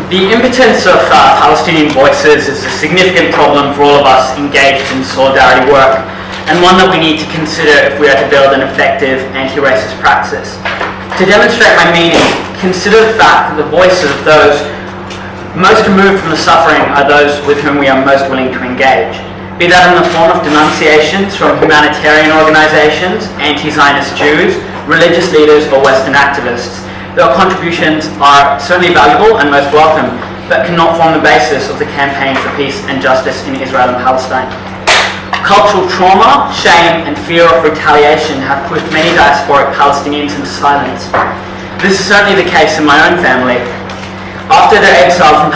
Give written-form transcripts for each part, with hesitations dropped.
The impotence of Palestinian voices is a significant problem for all of us engaged in solidarity work, and one that we need to consider if we are to build an effective anti-racist praxis. To demonstrate my meaning, consider the fact that the voices of those most removed from the suffering are those with whom we are most willing to engage, be that in the form of denunciations from humanitarian organizations, anti-Zionist Jews, religious leaders, or Western activists. Their contributions are certainly valuable and most welcome, but cannot form the basis of the campaign for peace and justice in Israel and Palestine. Cultural trauma, shame, and fear of retaliation have pushed many diasporic Palestinians into silence. This is certainly the case in my own family. After their exile from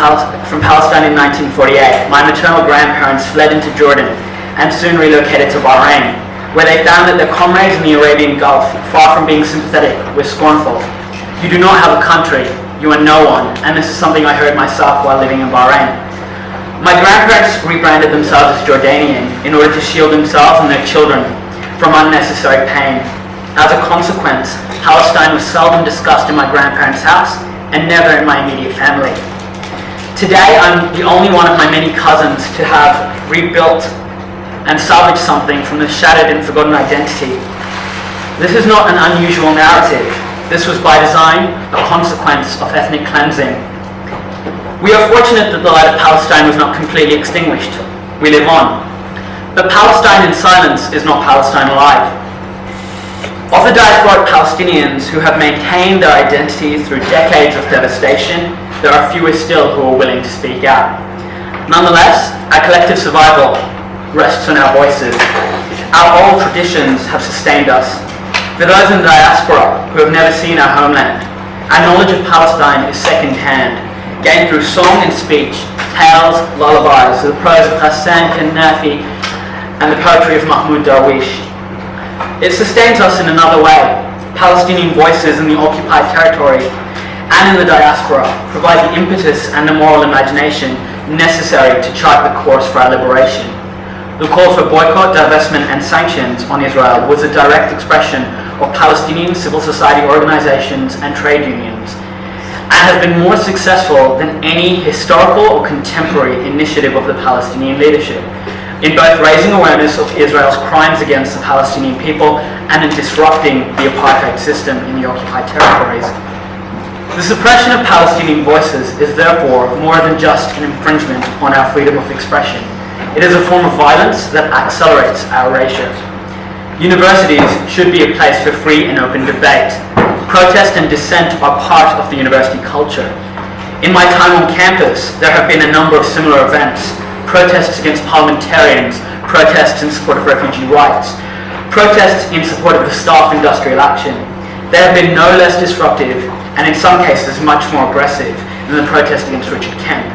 Palestine in 1948, my maternal grandparents fled into Jordan and soon relocated to Bahrain, where they found that their comrades in the Arabian Gulf, far from being sympathetic, were scornful. You do not have a country, you are no one, and this is something I heard myself while living in Bahrain. My grandparents rebranded themselves as Jordanian in order to shield themselves and their children from unnecessary pain. As a consequence, Palestine was seldom discussed in my grandparents' house and never in my immediate family. Today, I'm the only one of my many cousins to have rebuilt and salvaged something from the shattered and forgotten identity. This is not an unusual narrative. This was by design a consequence of ethnic cleansing. We are fortunate that the light of Palestine was not completely extinguished. We live on. But Palestine in silence is not Palestine alive. Of the diasporic Palestinians who have maintained their identity through decades of devastation, there are fewer still who are willing to speak out. Nonetheless, our collective survival rests on our voices. Our old traditions have sustained us. For those in the diaspora who have never seen our homeland, our knowledge of Palestine is second-hand, gained through song and speech, tales, lullabies, the prose of Hassan Kanafi, and the poetry of Mahmoud Darwish. It sustains us in another way. Palestinian voices in the occupied territory and in the diaspora provide the impetus and the moral imagination necessary to chart the course for our liberation. The call for boycott, divestment, and sanctions on Israel was a direct expression of Palestinian civil society organizations and trade unions, and has been more successful than any historical or contemporary initiative of the Palestinian leadership, in both raising awareness of Israel's crimes against the Palestinian people and in disrupting the apartheid system in the occupied territories. The suppression of Palestinian voices is therefore more than just an infringement on our freedom of expression. It is a form of violence that accelerates our erasure. Universities should be a place for free and open debate. Protest and dissent are part of the university culture. In my time on campus, there have been a number of similar events: protests against parliamentarians, protests in support of refugee rights, protests in support of the staff industrial action. They have been no less disruptive, and in some cases much more aggressive, than the protest against Richard Kemp.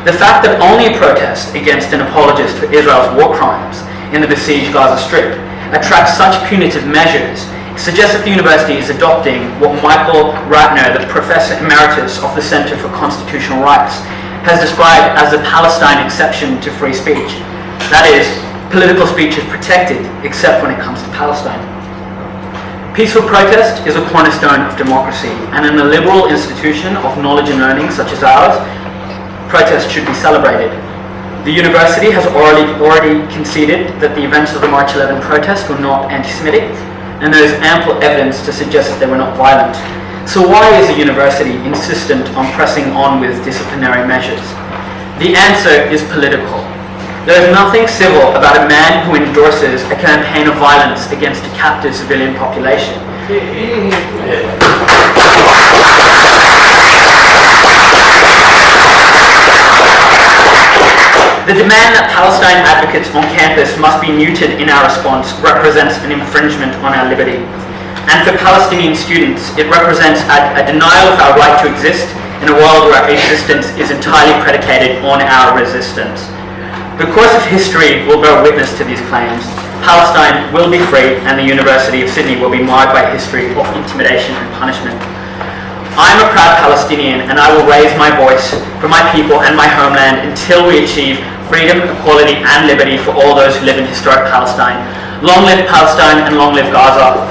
The fact that only a protest against an apologist for Israel's war crimes in the besieged Gaza Strip attracts such punitive measures suggests that the university is adopting what Michael Ratner, the Professor Emeritus of the Center for Constitutional Rights, has described as the Palestine exception to free speech. That is, political speech is protected except when it comes to Palestine. Peaceful protest is a cornerstone of democracy, and in a liberal institution of knowledge and learning such as ours, protest should be celebrated. The university has already conceded that the events of the March 11 protest were not anti-Semitic, and there is ample evidence to suggest that they were not violent. So why is the university insistent on pressing on with disciplinary measures? The answer is political. There is nothing civil about a man who endorses a campaign of violence against a captive civilian population. The demand that Palestine advocates on campus must be muted in our response represents an infringement on our liberty. And for Palestinian students, it represents a denial of our right to exist in a world where our existence is entirely predicated on our resistance. The course of history will bear witness to these claims. Palestine will be free, and the University of Sydney will be marred by a history of intimidation and punishment. I am a proud Palestinian, and I will raise my voice for my people and my homeland until we achieve freedom, equality, and liberty for all those who live in historic Palestine. Long live Palestine and long live Gaza.